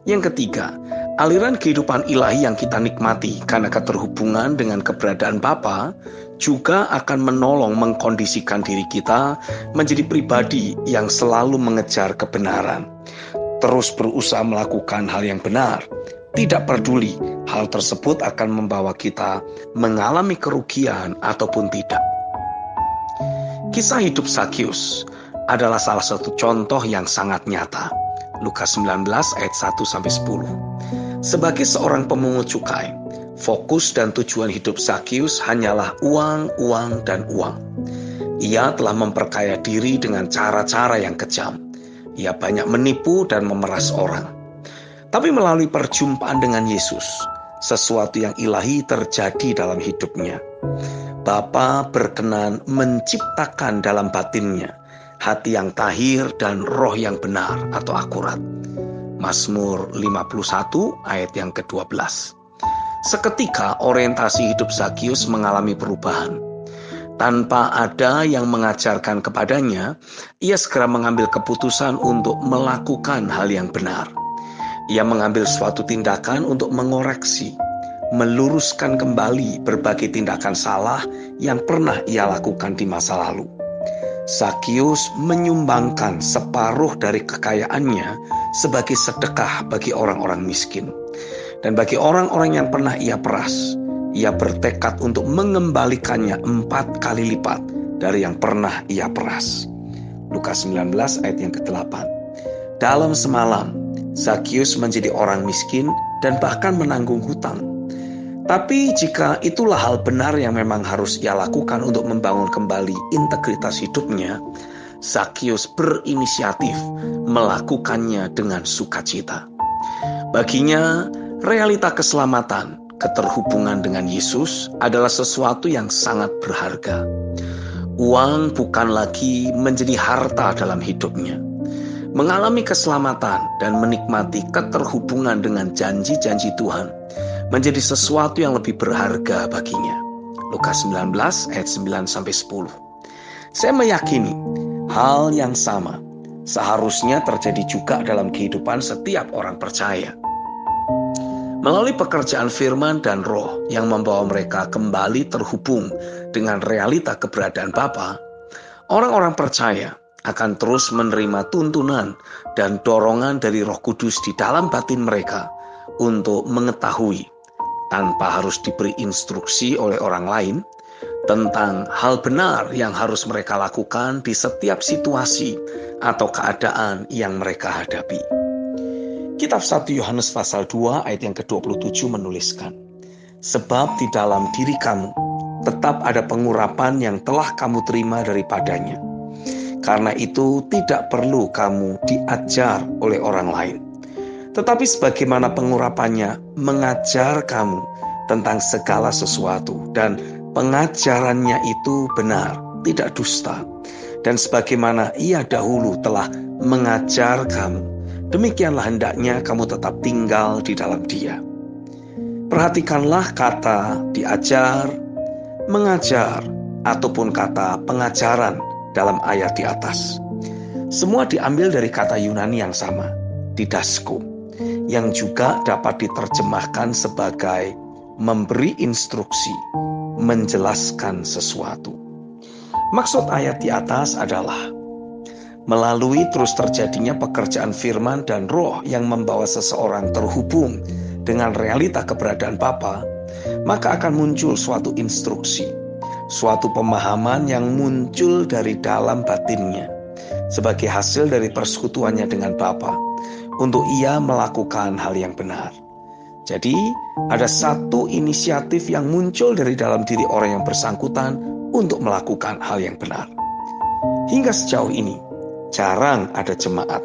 Yang ketiga, aliran kehidupan ilahi yang kita nikmati karena keterhubungan dengan keberadaan Bapa juga akan menolong mengkondisikan diri kita menjadi pribadi yang selalu mengejar kebenaran, terus berusaha melakukan hal yang benar, tidak peduli hal tersebut akan membawa kita mengalami kerugian ataupun tidak. Kisah hidup Zakius adalah salah satu contoh yang sangat nyata. Lukas 19 ayat 1-10. Sebagai seorang pemungut cukai, fokus dan tujuan hidup Zakius hanyalah uang, uang, dan uang. Ia telah memperkaya diri dengan cara-cara yang kejam. Ia banyak menipu dan memeras orang. Tapi melalui perjumpaan dengan Yesus, sesuatu yang ilahi terjadi dalam hidupnya. Bapa berkenan menciptakan dalam batinnya hati yang tahir dan roh yang benar atau akurat. Mazmur 51 ayat yang ke-12. Seketika orientasi hidup Zakius mengalami perubahan. Tanpa ada yang mengajarkan kepadanya, ia segera mengambil keputusan untuk melakukan hal yang benar. Ia mengambil suatu tindakan untuk mengoreksi, meluruskan kembali berbagai tindakan salah yang pernah ia lakukan di masa lalu. Zakius menyumbangkan separuh dari kekayaannya sebagai sedekah bagi orang-orang miskin. Dan bagi orang-orang yang pernah ia peras, ia bertekad untuk mengembalikannya 4 kali lipat dari yang pernah ia peras. Lukas 19 ayat yang ke-8. Dalam semalam, Zakius menjadi orang miskin dan bahkan menanggung hutang. Tapi jika itulah hal benar yang memang harus ia lakukan untuk membangun kembali integritas hidupnya, Zakius berinisiatif melakukannya dengan sukacita. Baginya, realita keselamatan, keterhubungan dengan Yesus adalah sesuatu yang sangat berharga. Uang bukan lagi menjadi harta dalam hidupnya. Mengalami keselamatan dan menikmati keterhubungan dengan janji-janji Tuhan menjadi sesuatu yang lebih berharga baginya. Lukas 19 ayat 9-10. Saya meyakini hal yang sama seharusnya terjadi juga dalam kehidupan setiap orang percaya. Melalui pekerjaan firman dan roh yang membawa mereka kembali terhubung dengan realita keberadaan Bapa, orang-orang percaya akan terus menerima tuntunan dan dorongan dari Roh Kudus di dalam batin mereka untuk mengetahui, tanpa harus diberi instruksi oleh orang lain, tentang hal benar yang harus mereka lakukan di setiap situasi atau keadaan yang mereka hadapi. Kitab 1 Yohanes pasal 2 ayat yang ke-27 menuliskan, sebab di dalam diri kamu tetap ada pengurapan yang telah kamu terima daripadanya. Karena itu tidak perlu kamu diajar oleh orang lain. Tetapi sebagaimana pengurapannya mengajar kamu tentang segala sesuatu, dan pengajarannya itu benar, tidak dusta. Dan sebagaimana ia dahulu telah mengajar kamu, demikianlah hendaknya kamu tetap tinggal di dalam Dia. Perhatikanlah kata diajar, mengajar, ataupun kata pengajaran dalam ayat di atas. Semua diambil dari kata Yunani yang sama, didasko, yang juga dapat diterjemahkan sebagai memberi instruksi, menjelaskan sesuatu. Maksud ayat di atas adalah melalui terus terjadinya pekerjaan firman dan roh yang membawa seseorang terhubung dengan realita keberadaan Bapa, maka akan muncul suatu instruksi, suatu pemahaman yang muncul dari dalam batinnya sebagai hasil dari persekutuannya dengan Bapa untuk ia melakukan hal yang benar. Jadi, ada satu inisiatif yang muncul dari dalam diri orang yang bersangkutan untuk melakukan hal yang benar. Hingga sejauh ini, jarang ada jemaat.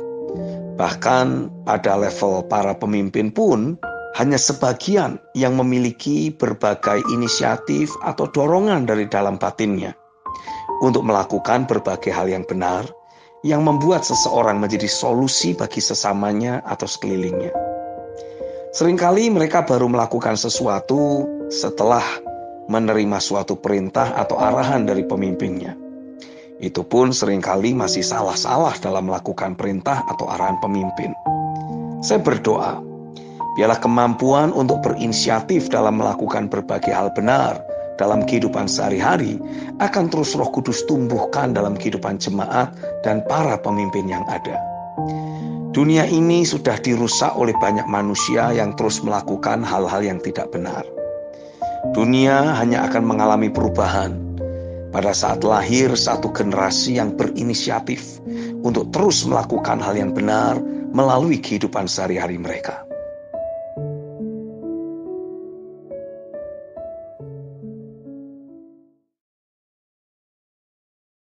Bahkan pada level para pemimpin pun, hanya sebagian yang memiliki berbagai inisiatif atau dorongan dari dalam batinnya untuk melakukan berbagai hal yang benar, yang membuat seseorang menjadi solusi bagi sesamanya atau sekelilingnya. Seringkali mereka baru melakukan sesuatu setelah menerima suatu perintah atau arahan dari pemimpinnya. Itu pun seringkali masih salah-salah dalam melakukan perintah atau arahan pemimpin. Saya berdoa, Biarlah kemampuan untuk berinisiatif dalam melakukan berbagai hal benar dalam kehidupan sehari-hari akan terus Roh Kudus tumbuhkan dalam kehidupan jemaat dan para pemimpin yang ada. Dunia ini sudah dirusak oleh banyak manusia yang terus melakukan hal-hal yang tidak benar. Dunia hanya akan mengalami perubahan pada saat lahir satu generasi yang berinisiatif untuk terus melakukan hal yang benar melalui kehidupan sehari-hari mereka.